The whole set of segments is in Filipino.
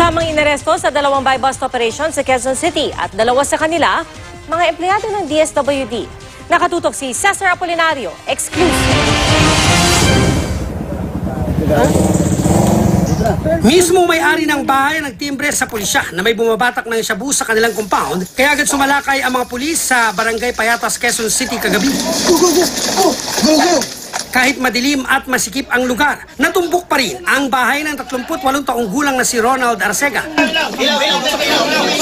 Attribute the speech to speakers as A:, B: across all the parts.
A: lamang inaresto sa dalawang buy-bust operation sa Quezon City at dalawa sa kanila, mga empleyado ng DSWD. Nakatutok si Cesar Apolinario, exclusive.
B: Mismo may-ari ng bahay nagtimbre sa pulisya na may bumabatak ng shabu sa kanilang compound, kaya agad sumalakay ang mga pulis sa Barangay Payatas, Quezon City kagabi. Kahit madilim at masikip ang lugar, natumbok pa rin ang bahay ng 38 taong gulang na si Ronald Arcega.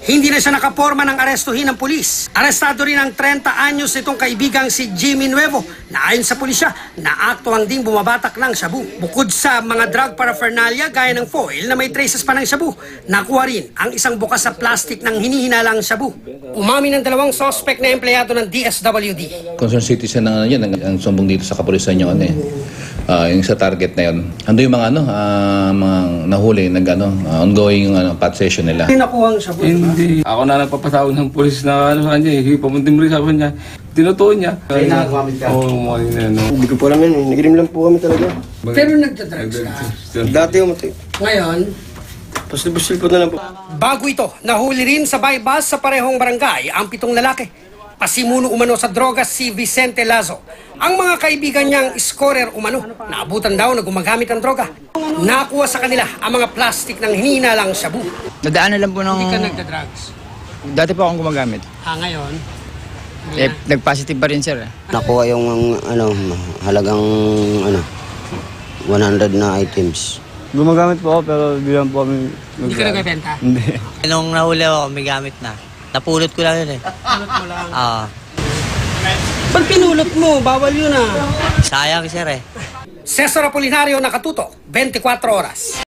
B: Hindi na siya nakaporma ng arestuhin ng pulis. Arestado rin ang 30 anyos nitong kaibigang si Jimmy Nuevo na ayon sa pulisya na aktuang ding bumabatak ng shabu. Bukod sa mga drug paraphernalia gaya ng foil na may traces pa ng shabu, nakuha rin ang isang bukas sa plastic ng hinihinalang shabu. Umamin ng dalawang suspect na empleyado ng DSWD.
C: Concerned citizen na yan, ang sumbong dito sa kapulisan nyo, yung sa target na yun. Ando yung mga mga nahuli, ongoing pat session nila.
B: Hindi nakuha ang shabu.
D: Hindi. Ako na nagpapatawag ng pulis na sa kanya, pamuntim rin sa kanya. Tinutuon niya.
B: Kaya nakakamit ka?
D: Oo,
E: Hindi ko po alam yan. Nagirim lang po kami talaga.
B: Pero nagdadrugs ka?
E: Dati yung matay.
B: Ngayon,
E: Pasil po na lang po.
B: bago ito, nahuli rin sa buy-bust sa parehong barangay ang 7 lalaki. Pasimuno umano sa drogas si Vicente Lazo. Ang mga kaibigan niyang scorer umano, naabutan daw na gumagamit ng droga. Nakuha sa kanila ang mga plastic ng hinihinalang shabu.
F: Nadaanan lang po ng...
B: Hindi ka nagdadrugs?
F: Dati po akong gumagamit.
B: Ngayon?
F: Nag-positive pa rin, sir.
E: Nakuha yung halagang 100 na items.
F: Gumagamit po ako pero bilang po kami...
B: Hindi ka nagbebenta?
F: Hindi.
G: Nung nahuli ako, may gamit na. Napulot ko lang yun eh.
B: Pulot mo lang?
G: Pag
B: pinulot mo, bawal yun
G: sayang sir eh.
B: Cesar Apolinario, nakatuto, 24 oras.